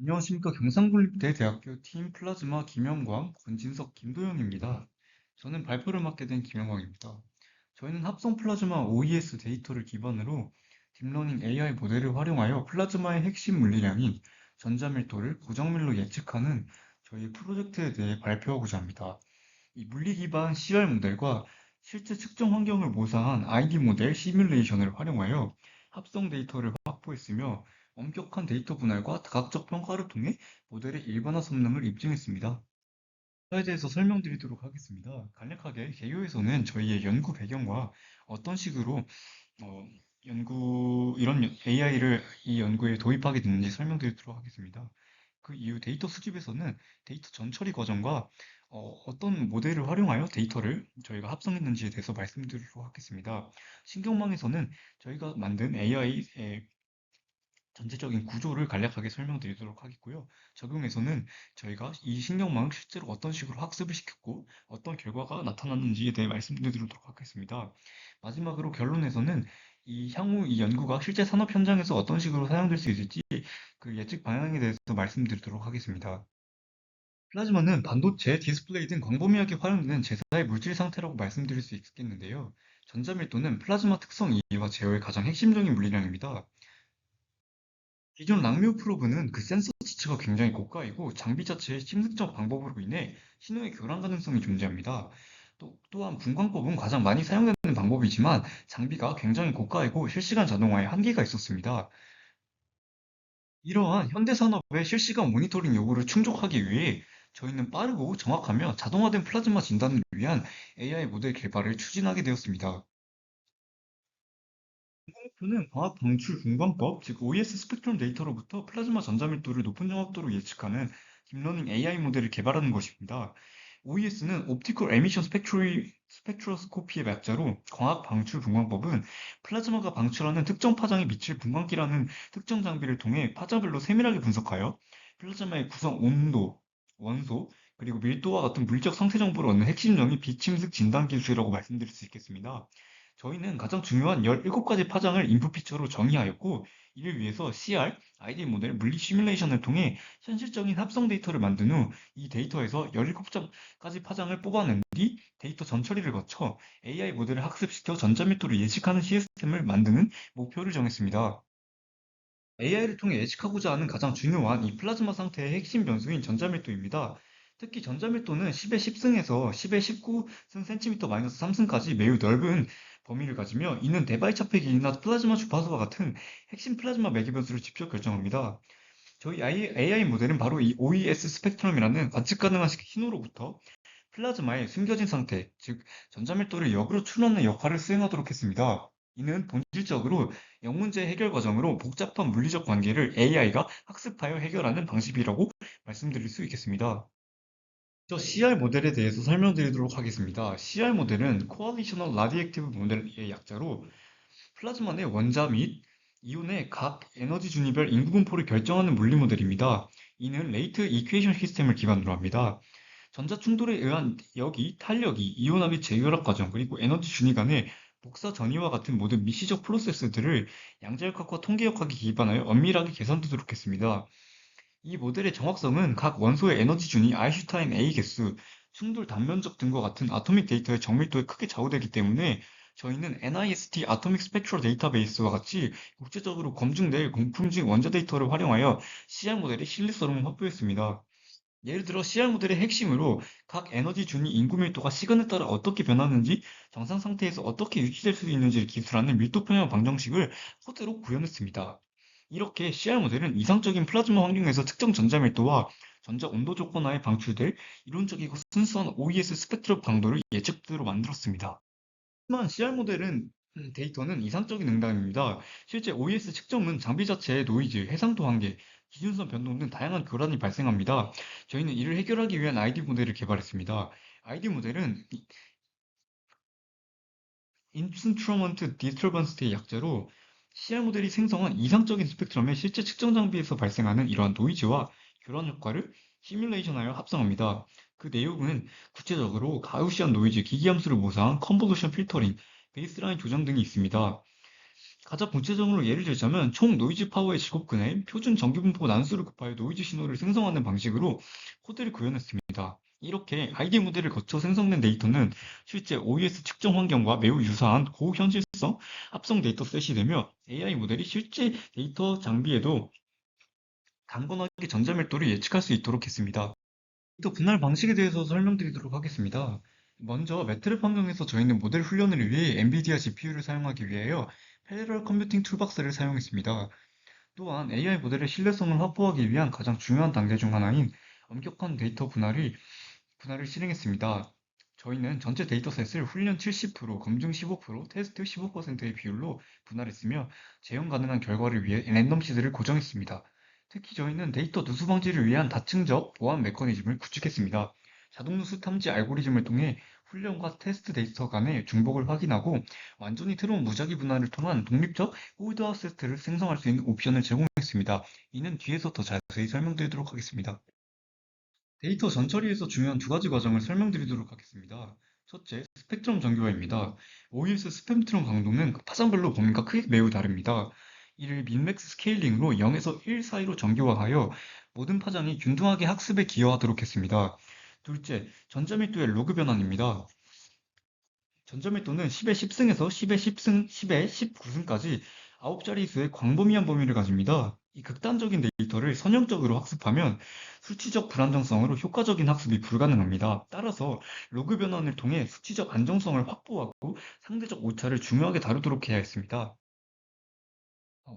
안녕하십니까. 경상국립대 대학교 팀 플라즈마 김영광, 권진석, 김도영입니다. 저는 발표를 맡게 된 김영광입니다. 저희는 합성 플라즈마 OES 데이터를 기반으로 딥러닝 AI 모델을 활용하여 플라즈마의 핵심 물리량인 전자밀도를 고정밀로 예측하는 저희 프로젝트에 대해 발표하고자 합니다. 이 물리 기반 CR 모델과 실제 측정 환경을 모사한 ID 모델 시뮬레이션을 활용하여 합성 데이터를 확보했으며 엄격한 데이터 분할과 다각적 평가를 통해 모델의 일반화 성능을 입증했습니다. 에 대해서 설명드리도록 하겠습니다. 간략하게 개요에서는 저희의 연구 배경과 어떤 식으로 어, 이런 AI를 이 연구에 도입하게 됐는지 설명드리도록 하겠습니다. 그 이후 데이터 수집에서는 데이터 전처리 과정과 떤 모델을 활용하여 데이터를 저희가 합성했는지에 대해서 말씀드리도록 하겠습니다. 신경망에서는 저희가 만든 AI의 전체적인 구조를 간략하게 설명드리도록 하겠고요. 적용에서는 저희가 이 신경망을 실제로 어떤 식으로 학습을 시켰고 어떤 결과가 나타났는지에 대해 말씀드리도록 하겠습니다. 마지막으로 결론에서는 향후 이 연구가 실제 산업 현장에서 어떤 식으로 사용될 수 있을지 그 예측 방향에 대해서 말씀드리도록 하겠습니다. 플라즈마는 반도체, 디스플레이 등 광범위하게 활용되는 제사의 물질 상태라고 말씀드릴 수 있겠는데요. 전자밀도는 플라즈마 특성 이해와 제어의 가장 핵심적인 물리량입니다. 기존 랑뮤 프로브는 그 센서 지체가 굉장히 고가이고 장비 자체의 심측정 방법으로 인해 신호의 교란 가능성이 존재합니다. 또한 분광법은 가장 많이 사용되는 방법이지만 장비가 굉장히 고가이고 실시간 자동화에 한계가 있었습니다. 이러한 현대 산업의 실시간 모니터링 요구를 충족하기 위해 저희는 빠르고 정확하며 자동화된 플라즈마 진단을 위한 AI 모델 개발을 추진하게 되었습니다. 목표는 광학 방출 분광법, 즉 OES 스펙트럼 데이터로부터 플라즈마 전자밀도를 높은 정확도로 예측하는 딥러닝 AI 모델을 개발하는 것입니다. OES는 옵티컬 에미션 스펙트로스코피의 약자로 광학 방출 분광법은 플라즈마가 방출하는 특정 파장에 미칠 분광기라는 특정 장비를 통해 파장별로 세밀하게 분석하여 플라즈마의 구성 온도, 원소, 그리고 밀도와 같은 물리적 상태 정보를 얻는 핵심적인 비침습 진단 기술이라고 말씀드릴 수 있겠습니다. 저희는 가장 중요한 17가지 파장을 인풋 피처로 정의하였고, 이를 위해서 CR, ID 모델, 물리 시뮬레이션을 통해 현실적인 합성 데이터를 만든 후 이 데이터에서 17가지 파장을 뽑아낸 뒤 데이터 전처리를 거쳐 AI 모델을 학습시켜 전자밀도를 예측하는 시스템을 만드는 목표를 정했습니다. AI를 통해 예측하고자 하는 가장 중요한 이 플라즈마 상태의 핵심 변수인 전자밀도입니다. 특히 전자밀도는 10의 10승에서 10의 19승 cm 마이너스 3승까지 매우 넓은 범위를 가지며 이는 데바이차페 길이나 플라즈마 주파수와 같은 핵심 플라즈마 매개 변수를 직접 결정합니다. 저희 AI 모델은 바로 이 OES 스펙트럼이라는 관측 가능한 신호로부터 플라즈마의 숨겨진 상태, 즉 전자밀도를 역으로 추론하는 역할을 수행하도록 했습니다. 이는 본질적으로 영문제 해결 과정으로 복잡한 물리적 관계를 AI가 학습하여 해결하는 방식이라고 말씀드릴 수 있겠습니다. 저 CR 모델에 대해서 설명드리도록 하겠습니다. CR 모델은 Coalitional Radiative 모델의 약자로 플라즈마 내 원자 및 이온의 각 에너지 준위별 인구 분포를 결정하는 물리 모델입니다. 이는 레이트 이퀘이션 시스템을 기반으로 합니다. 전자 충돌에 의한 역이, 탄력이, 이온화 및 재결합 과정, 그리고 에너지 준위 간의 복사 전이와 같은 모든 미시적 프로세스들을 양자역학과 통계역학에 기반하여 엄밀하게 계산되도록 했습니다. 이 모델의 정확성은 각 원소의 에너지 준위, 아인슈타인 A 개수, 충돌 단면적 등과 같은 아토믹 데이터의 정밀도에 크게 좌우되기 때문에 저희는 NIST 아토믹 스펙트럴 데이터베이스와 같이 국제적으로 검증될 공품직 원자 데이터를 활용하여 CR 모델의 신뢰성을 확보했습니다. 예를 들어 CR 모델의 핵심으로 각 에너지 준위 인구 밀도가 시간에 따라 어떻게 변하는지, 정상 상태에서 어떻게 유지될 수 있는지를 기술하는 밀도 편향 방정식을 코드로 구현했습니다. 이렇게 CR 모델은 이상적인 플라즈마 환경에서 특정 전자 밀도와 전자 온도 조건 하에 방출될 이론적이고 순수한 OES 스펙트럼 강도를 예측대로 만들었습니다. 하지만 CR 모델은 데이터는 이상적인 응답입니다. 실제 OES 측정은 장비 자체의 노이즈, 해상도 한계, 기준선 변동 등 다양한 교란이 발생합니다. 저희는 이를 해결하기 위한 ID 모델을 개발했습니다. ID 모델은 인스트루먼트 디스터번스의 약자로 CR 모델이 생성한 이상적인 스펙트럼의 실제 측정 장비에서 발생하는 이러한 노이즈와 교란 효과를 시뮬레이션하여 합성합니다. 그 내용은 구체적으로 가우시안 노이즈, 기기함수를 모사한 컨볼루션 필터링, 베이스라인 조정 등이 있습니다. 가장 구체적으로 예를 들자면 총 노이즈 파워의 제곱근에 표준 전기분포 난수를 곱하여 노이즈 신호를 생성하는 방식으로 코드를 구현했습니다. 이렇게 아이디 모델을 거쳐 생성된 데이터는 실제 OES 측정 환경과 매우 유사한 고현실성 합성 데이터셋이 되며 AI 모델이 실제 데이터 장비에도 강건하게 전자밀도를 예측할 수 있도록 했습니다. 또 분할 방식에 대해서 설명드리도록 하겠습니다. 먼저 매트랩 환경에서 저희는 모델 훈련을 위해 엔비디아 GPU를 사용하기 위하여 패러럴 컴퓨팅 툴박스를 사용했습니다. 또한 AI 모델의 신뢰성을 확보하기 위한 가장 중요한 단계 중 하나인 엄격한 데이터 분할을 실행했습니다. 저희는 전체 데이터셋을 훈련 70%, 검증 15%, 테스트 15%의 비율로 분할했으며 재현 가능한 결과를 위해 랜덤 시드를 고정했습니다. 특히 저희는 데이터 누수 방지를 위한 다층적 보안 메커니즘을 구축했습니다. 자동 누수 탐지 알고리즘을 통해 훈련과 테스트 데이터 간의 중복을 확인하고 완전히 새로운 무작위 분할을 통한 독립적 홀드 아세트를 생성할 수 있는 옵션을 제공했습니다. 이는 뒤에서 더 자세히 설명드리도록 하겠습니다. 데이터 전처리에서 중요한 두 가지 과정을 설명드리도록 하겠습니다. 첫째, 스펙트럼 정교화입니다. OS 스펙트럼 강도는 파장별로 범위가 크게 매우 다릅니다. 이를 민맥스 스케일링으로 0에서 1 사이로 정교화하여 모든 파장이 균등하게 학습에 기여하도록 했습니다. 둘째, 전자밀도의 로그 변환입니다. 전자밀도는 10의 10승에서 10의 10승, 10의 19승까지 9자릿수의 광범위한 범위를 가집니다. 이 극단적인 데이터를 선형적으로 학습하면 수치적 불안정성으로 효과적인 학습이 불가능합니다. 따라서 로그 변환을 통해 수치적 안정성을 확보하고 상대적 오차를 중요하게 다루도록 해야 했습니다.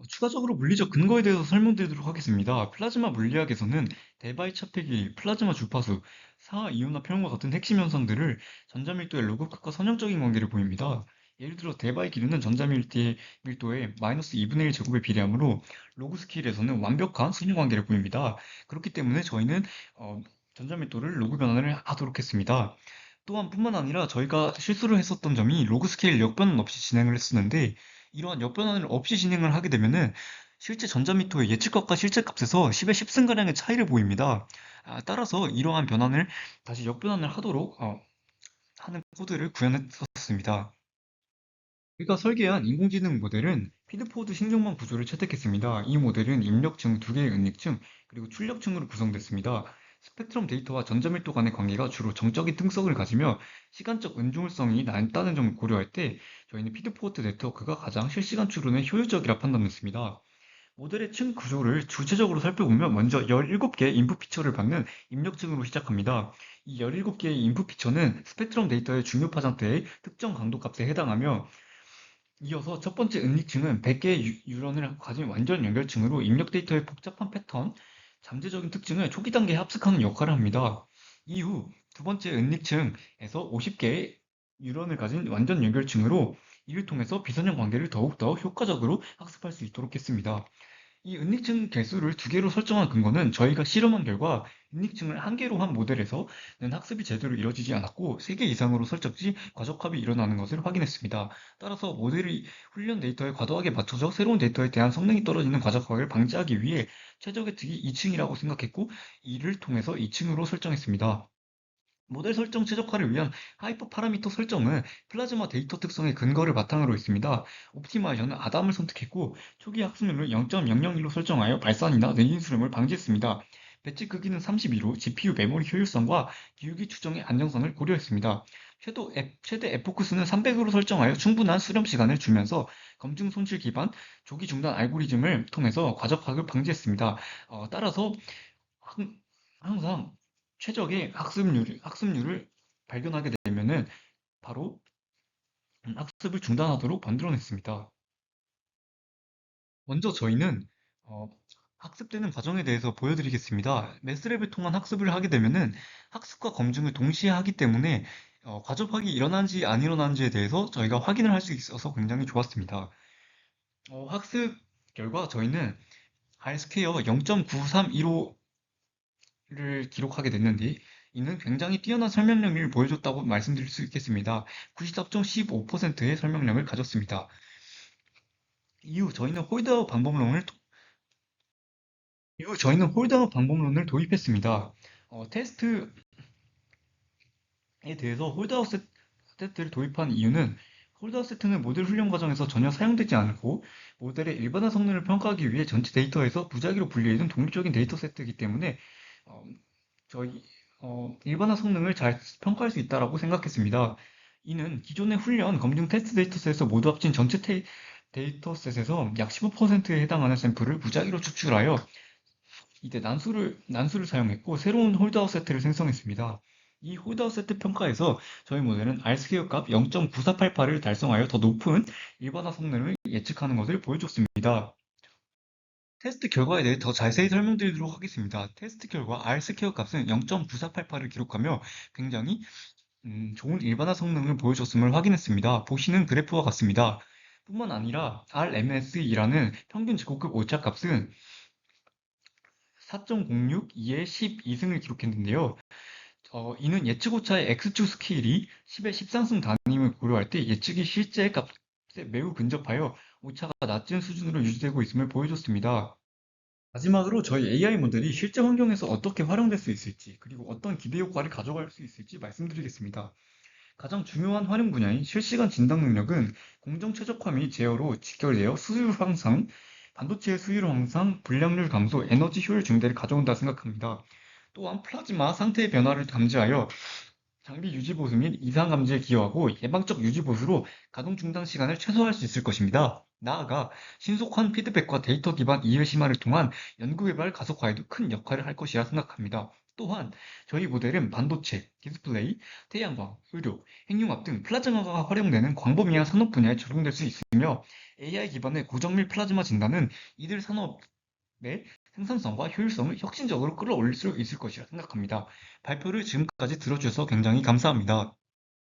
추가적으로 물리적 근거에 대해서 설명드리도록 하겠습니다. 플라즈마 물리학에서는 대바이 차폐기, 플라즈마 주파수, 사이온화 평형과 같은 핵심 현상들을 전자밀도의 로그값과 선형적인 관계를 보입니다. 예를 들어 대바이 길이는 전자밀도의 마이너스 2분의 1 제곱에 비례하므로 로그 스케일에서는 완벽한 순위 관계를 보입니다. 그렇기 때문에 저희는 어, 전자밀도를 로그 변환을 하도록 했습니다. 또한 뿐만 아니라 저희가 실수를 했었던 점이 로그 스케일 역변환 없이 진행을 했었는데 이러한 역변환을 없이 진행을 하게 되면은 실제 전자미터의 예측값과 실제값에서 10의 10승가량의 차이를 보입니다. 따라서 이러한 변환을 다시 역변환을 하도록 하는 코드를 구현했었습니다. 우리가 설계한 인공지능 모델은 피드포드 신경망 구조를 채택했습니다. 이 모델은 입력층, 두 개의 은닉층, 그리고 출력층으로 구성됐습니다. 스펙트럼 데이터와 전자밀도 간의 관계가 주로 정적인 특성을 가지며 시간적 은중을성이 낮다는 점을 고려할 때 저희는 피드포드 네트워크가 가장 실시간 추론에 효율적이라 판단했습니다. 모델의 층 구조를 구체적으로 살펴보면 먼저 17개의 인풋 피처를 받는 입력층으로 시작합니다. 이 17개의 인풋 피처는 스펙트럼 데이터의 중요 파장대의 특정 강도 값에 해당하며 이어서 첫 번째 은닉층은 100개의 유런을 가진 완전 연결층으로 입력 데이터의 복잡한 패턴, 잠재적인 특징을 초기 단계에 합숙하는 역할을 합니다. 이후 두 번째 은닉층에서 50개의 유런을 가진 완전 연결층으로 이를 통해서 비선형 관계를 더욱더 효과적으로 학습할 수 있도록 했습니다. 이 은닉층 개수를 두 개로 설정한 근거는 저희가 실험한 결과 은닉층을 한 개로 한 모델에서는 학습이 제대로 이루어지지 않았고 세 개 이상으로 설정 시 과적합이 일어나는 것을 확인했습니다. 따라서 모델이 훈련 데이터에 과도하게 맞춰져 새로운 데이터에 대한 성능이 떨어지는 과적합을 방지하기 위해 최저 계측이 2층이라고 생각했고 이를 통해서 2층으로 설정했습니다. 모델 설정 최적화를 위한 하이퍼 파라미터 설정은 플라즈마 데이터 특성의 근거를 바탕으로 있습니다. 옵티마이저는 아담을 선택했고 초기 학습률을 0.001로 설정하여 발산이나 내진 수렴을 방지했습니다. 배치 크기는 32로 GPU 메모리 효율성과 기울기 추정의 안정성을 고려했습니다. 최대 에포크스는 300으로 설정하여 충분한 수렴 시간을 주면서 검증 손실 기반 조기 중단 알고리즘을 통해서 과적학을 방지했습니다. 따라서 항- 항상 최적의 학습률을 발견하게 되면은 바로 학습을 중단하도록 만들어냈습니다. 먼저 저희는 어, 학습되는 과정에 대해서 보여드리겠습니다. 매스랩을 통한 학습을 하게 되면은 학습과 검증을 동시에 하기 때문에 과접학이 일어난지 안 일어난지에 대해서 저희가 확인을 할 수 있어서 굉장히 좋았습니다. 학습 결과 저희는 R 스퀘어 0.9315를 기록하게 됐는데 이는 굉장히 뛰어난 설명력을 보여줬다고 말씀드릴 수 있겠습니다. 94.15%의 설명력을 가졌습니다. 이후 저희는 홀드아웃 방법론을 도입했습니다. 테스트에 대해서 홀드아웃 세트를 도입한 이유는 홀더 세트는 모델 훈련 과정에서 전혀 사용되지 않고 모델의 일반화 성능을 평가하기 위해 전체 데이터에서 무작위로 분리해둔 독립적인 데이터 세트이기 때문에 어, 저희 일반화 성능을 잘 평가할 수 있다라고 생각했습니다. 이는 기존의 훈련, 검증 테스트 데이터셋에서 모두 합친 전체 데이터셋에서 약 15%에 해당하는 샘플을 무작위로 추출하여 이때 난수를 사용했고 새로운 홀드아웃 세트를 생성했습니다. 이 홀드아웃 세트 평가에서 저희 모델은 R스퀘어 값 0.9488을 달성하여 더 높은 일반화 성능을 예측하는 것을 보여줬습니다. 테스트 결과에 대해 더 자세히 설명드리도록 하겠습니다. 테스트 결과 R스퀘어 값은 0.9488을 기록하며 굉장히 좋은 일반화 성능을 보여줬음을 확인했습니다. 보시는 그래프와 같습니다. 뿐만 아니라 RMS이라는 평균 제곱급 오차 값은 4.06, 2에 12승을 기록했는데요. 이는 예측 오차의 X축 스케일이 10의 13승 단임을 고려할 때 예측이 실제 값에 매우 근접하여 오차가 낮은 수준으로 유지되고 있음을 보여줬습니다. 마지막으로 저희 AI 모델이 실제 환경에서 어떻게 활용될 수 있을지, 그리고 어떤 기대 효과를 가져갈 수 있을지 말씀드리겠습니다. 가장 중요한 활용 분야인 실시간 진단 능력은 공정 최적화 및 제어로 직결되어 수율 향상, 반도체의 수율 향상, 불량률 감소, 에너지 효율 증대를 가져온다 생각합니다. 또한 플라즈마 상태의 변화를 감지하여 장비 유지 보수 및 이상 감지에 기여하고 예방적 유지 보수로 가동 중단 시간을 최소화할 수 있을 것입니다. 나아가 신속한 피드백과 데이터 기반 이해 심화를 통한 연구 개발 가속화에도 큰 역할을 할 것이라 생각합니다. 또한 저희 모델은 반도체, 디스플레이, 태양광, 의료, 핵융합 등 플라즈마가 활용되는 광범위한 산업 분야에 적용될 수 있으며 AI 기반의 고정밀 플라즈마 진단은 이들 산업의 생산성과 효율성을 혁신적으로 끌어올릴 수 있을 것이라 생각합니다. 발표를 지금까지 들어주셔서 굉장히 감사합니다.